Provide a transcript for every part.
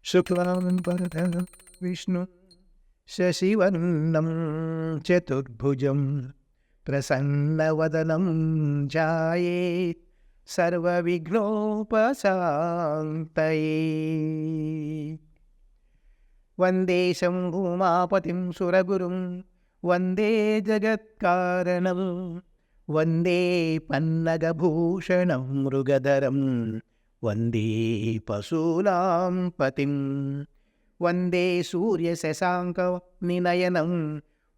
శుక్లాంబరధరం విష్ణు శశివర్ణం చతుర్భుజం ప్రసన్నవదనం ధ్యాయేత్ సర్వవిఘ్నోపశాంతయే. వందే శంభూమాపతిం సురగురుం వందే జగత్కారణం వందే పన్నగభూషణం మృగధరం వందే పశూనాం పతిం వందే సూర్యశశాంకనినయనం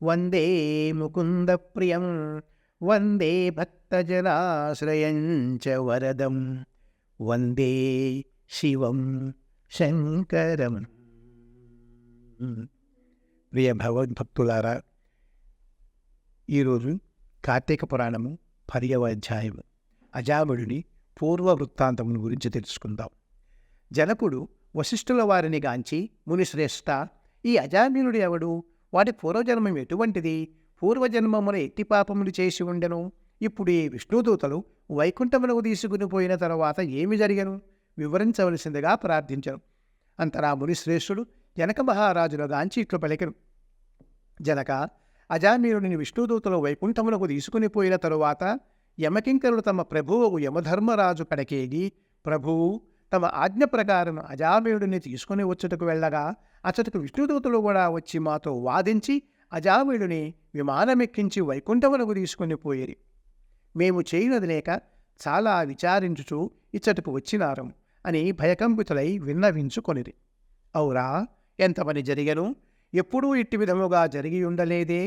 వందే ముకుందప్రియం వందే భక్తజనాశ్రయం చ వరదం వందే శివం శంకరం. ప్రియ భగవద్భక్తులారా, ఈరోజు కార్తీక పురాణము 10వ అధ్యాయము అజామిళుని పూర్వ వృత్తాంతమును గురించి తెలుసుకుందాం. జనకుడు వశిష్ఠుల వారిని గాంచి, మునిశ్రేష్ఠ, ఈ అజామిళుడు ఎవడు? వాటి పూర్వజన్మం ఎటువంటిది? పూర్వజన్మమున ఎట్టి పాపములు చేసి ఉండెను? ఇప్పుడు ఈ విష్ణుదూతలు వైకుంఠమునకు తీసుకుని పోయిన తరువాత ఏమి జరిగను? వివరించవలసిందిగా ప్రార్థించను. అంతరా మునిశ్రేష్ఠుడు జనక మహారాజును గాంచి ఇట్లు పలికెను. జనక, అజామిళుడిని విష్ణుదూతలు వైకుంఠమునకు తీసుకుని పోయిన తరువాత యమకింకరుడు తమ ప్రభువు యమధర్మరాజు కడకేగి, ప్రభువు తమ ఆజ్ఞ ప్రకారం అజామిళుడిని తీసుకుని వచ్చుటకు వెళ్ళగా అచ్చటకు విష్ణుదూతలు కూడా వచ్చి మాతో వాదించి అజామిళుని విమానమెక్కించి వైకుంఠమునకు తీసుకుని పోయిరి. మేము చేయనది లేక చాలా విచారించుచు ఇచ్చటకు వచ్చినారం అని భయకంపితులై విన్నవించుకొనిరి. ఔరా, ఎంత పని జరిగను! ఎప్పుడూ ఇట్టి విధముగా జరిగి ఉండలేదే.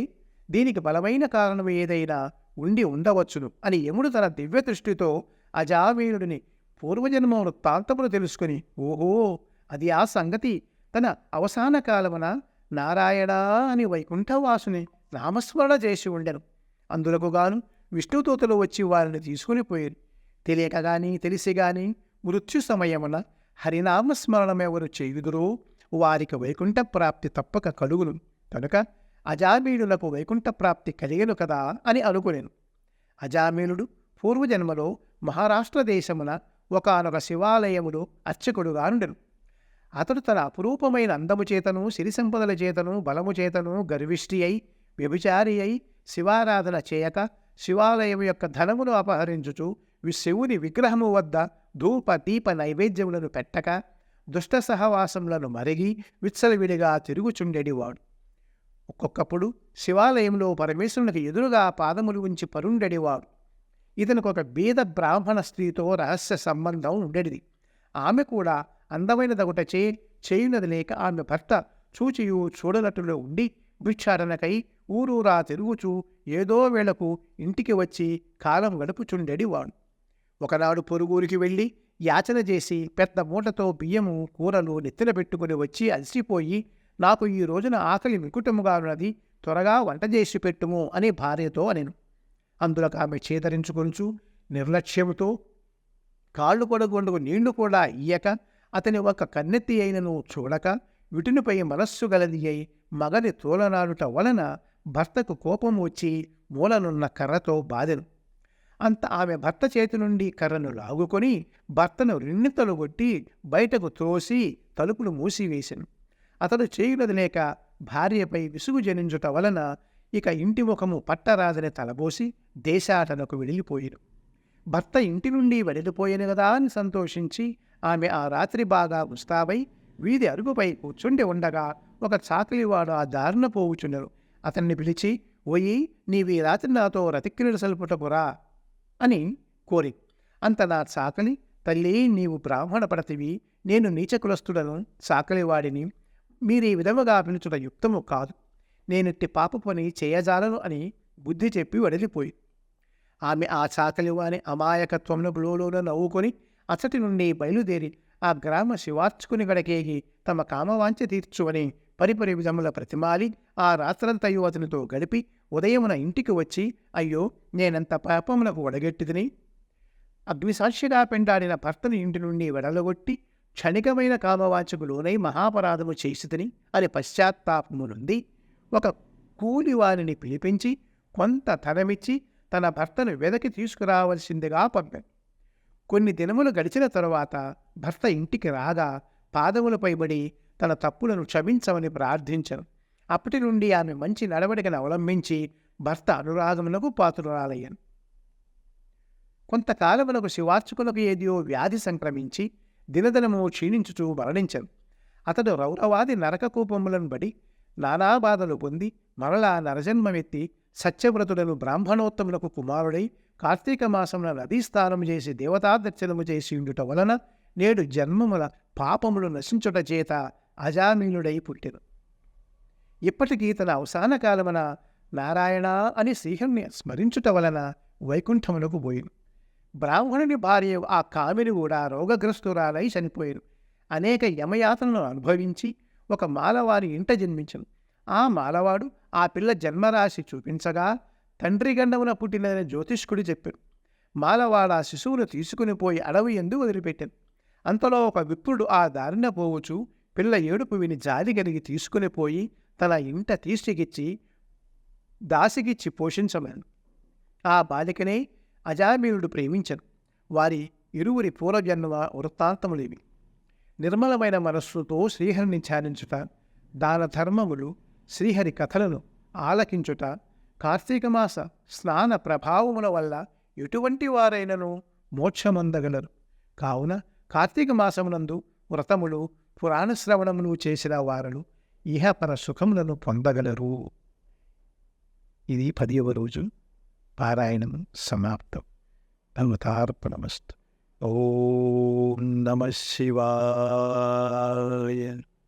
దీనికి బలమైన కారణం ఏదైనా ఉండి ఉండవచ్చును అని యముడు తన దివ్య దృష్టితో అజామిళుడిని పూర్వజన్మ వృత్తాంతములు తెలుసుకుని, ఓహో, అది ఆ సంగతి. తన అవసాన కాలమున నారాయణ అని వైకుంఠవాసుని నామస్మరణ చేసి ఉండెను. అందులకుగాను విష్ణుదూతలు వచ్చి వారిని తీసుకుని పోయారు. తెలియక గాని తెలిసి గాని మృత్యు సమయమున హరినామస్మరణమెవరు చేయుదురో వారికి వైకుంఠ ప్రాప్తి తప్పక కలుగును. కనుక అజామిళులకు వైకుంఠ ప్రాప్తి కలిగను కదా అని అనుకునేను. అజామిళుడు పూర్వజన్మలో మహారాష్ట్ర దేశమున ఒకానొక శివాలయములో అర్చకుడుగా నుండెను. అతడు తన అపురూపమైన అందము చేతను, సిరి సంపదల చేతను, బలము చేతను గర్విష్ఠి అయి, వ్యభిచారి అయి, శివారాధన చేయక శివాలయం యొక్క ధనమును అపహరించుచు శివుని విగ్రహము వద్ద ధూప దీప నైవేద్యములను పెట్టక దుష్ట సహవాసములను మరిగి విచ్చలవిడిగా తిరుగుచుండెడివాడు. ఒక్కొక్కప్పుడు శివాలయంలో పరమేశ్వరునికి ఎదురుగా పాదములు ఉంచి పరుండెడివాడు. ఇతనికి ఒక బీద బ్రాహ్మణ స్త్రీతో రహస్య సంబంధం ఉండేది. ఆమె కూడా అందమైనదొకటచే చేయునది లేక ఆమె భర్త చూచియు చూడనట్టులో ఉండి భిక్షాటనకై ఊరూరా తిరుగుచూ ఏదో వేళకు ఇంటికి వచ్చి కాలం గడుపుచుండెడివాడు. ఒకనాడు పొరుగురికి వెళ్ళి యాచన చేసి పెద్ద మూటతో బియ్యము కూరలు నెత్తిన పెట్టుకుని వచ్చి అలసిపోయి, నాకు ఈ రోజున ఆకలి మికుటముగా ఉన్నది, త్వరగా వంట చేసి పెట్టుము అని భార్యతో అనెను. అందులకు ఆమె చేదరించుకొనుచు నిర్లక్ష్యముతో కాళ్ళు కొడగొండుకు నీళ్లు కూడా ఇయ్యక అతని ఒక కన్నెత్తి అయినను చూడక విటునిపై మనస్సు గలది అయి మగని తోలనాడుట వలన భర్తకు కోపం వచ్చి మూలనున్న కర్రతో బాధెను. అంత ఆమె భర్త చేతి నుండి కర్రను లాగుకొని భర్తను రిన్నితలు కొట్టి బయటకు త్రోసి తలుపులు మూసివేసెను. అతడు చేయునది లేక భార్యపై విసుగు జనించుట వలన ఇక ఇంటి ముఖము పట్టరాదని తలబోసి దేశాటనకు వెళ్ళిపోయిను. భర్త ఇంటి నుండి వెళ్ళిపోయాను కదా అని సంతోషించి ఆమె ఆ రాత్రి బాగా ఉస్తావై వీధి అరుగుపై కూర్చుండి ఉండగా ఒక చాకలివాడు ఆ దారిన పోవుచుండెను. అతన్ని పిలిచి, ఓయి, నీవీ రాత్రి నాతో రతిక్రీడ సల్పుటకురా అని కోరి. అంత నా చాకలి, తల్లి, నీవు బ్రాహ్మణ పడతివి, నేను నీచకులస్తుడను, చాకలివాడిని, మీరీ విధముగా పిలుచుట యుక్తము కాదు, నేనిట్టి పాప పని చేయజాలను అని బుద్ధి చెప్పి వడిలిపోయి. ఆమె ఆ చాకలివాని అమాయకత్వంలో లోలోన నవ్వుకొని అచ్చటి నుండి బయలుదేరి ఆ గ్రామ శివార్చుకుని గడకేగి తమ కామవాంఛ తీర్చువని పరిపరి విధముల ప్రతిమాలి ఆ రాత్రంతయు అతనితో గడిపి ఉదయమున ఇంటికి వచ్చి, అయ్యో, నేనంత పాపమునకు ఒడగెట్టిదిని, అగ్నిసాక్షిగా పెండాడిన భర్తని ఇంటి నుండి వెడలగొట్టి క్షణికమైన కామవాంఛకు లోనై మహాపరాధము చేసితిని అని పశ్చాత్తాపము నుండి ఒక కూలివారిని పిలిపించి కొంత ధనమిచ్చి తన భర్తను వెదకి తీసుకురావలసిందిగా పంపాను. కొన్ని దినములు గడిచిన తరువాత భర్త ఇంటికి రాగా పాదములపై పడి తన తప్పులను క్షమించమని ప్రార్థించను. అప్పటి నుండి ఆమె మంచి నడవడికను అవలంబించి భర్త అనురాగమునకు పాత్రురాలయ్యను. కొంతకాలమునకు శివార్చకులకు ఏదియో వ్యాధి సంక్రమించి దినదినము క్షీణించుచూ మరణించను. అతడు రౌరవాది నరకకూపములను బడి నానా బాధలు పొంది మరలా నరజన్మమెత్తి సత్యవ్రతులను బ్రాహ్మణోత్తములకు కుమారుడై కార్తీక మాసమున నదీస్నానము చేసి దేవతాదర్శనము చేసి ఉండుట వలన నేడు జన్మముల పాపములు నశించుట చేత అజామీనుడై పుట్టెను. ఇప్పటికీ తన అవసాన కాలమున నారాయణ అని శ్రీహరిని స్మరించుట వలన వైకుంఠమునకు పోయిను. బ్రాహ్మణుని భార్య ఆ కామిని కూడా రోగగ్రస్తురాలై చనిపోయారు. అనేక యమయాతనలను అనుభవించి ఒక మాలవారి ఇంట జన్మించను. ఆ మాలవాడు ఆ పిల్ల జన్మరాశి చూపించగా తండ్రి గండమున పుట్టినదని జ్యోతిష్కుడు చెప్పాడు. మాలవాడు ఆ శిశువును తీసుకుని పోయి అడవి యందు వదిలిపెట్టాను. అంతలో ఒక విప్రుడు ఆ దారిన పోవచ్చు పిల్ల ఏడుపు విని జాలి కలిగి తీసుకుని పోయి తన ఇంట తీసుకిచ్చి దాసికిచ్చి పోషించమను. ఆ బాలికనే అజామీనుడు ప్రేమించను. వారి ఇరువురి పూర్వజన్మ వృత్తాంతములేవి. నిర్మలమైన మనస్సుతో శ్రీహరిని ధ్యానించుట, దాన ధర్మములు, శ్రీహరి కథలను ఆలకించుట, కార్తీక మాస స్నాన ప్రభావముల వల్ల ఎటువంటి వారైనను మోక్షమందగలరు. కావున కార్తీక మాసమునందు వ్రతములు, పురాణ శ్రవణములు చేసిన వారు ఇహపర సుఖములను పొందగలరు. ఇది 10వ రోజు పారాయణం సమాప్తం. భగవతార్పణమస్తు. ఓం నమః శివాయ.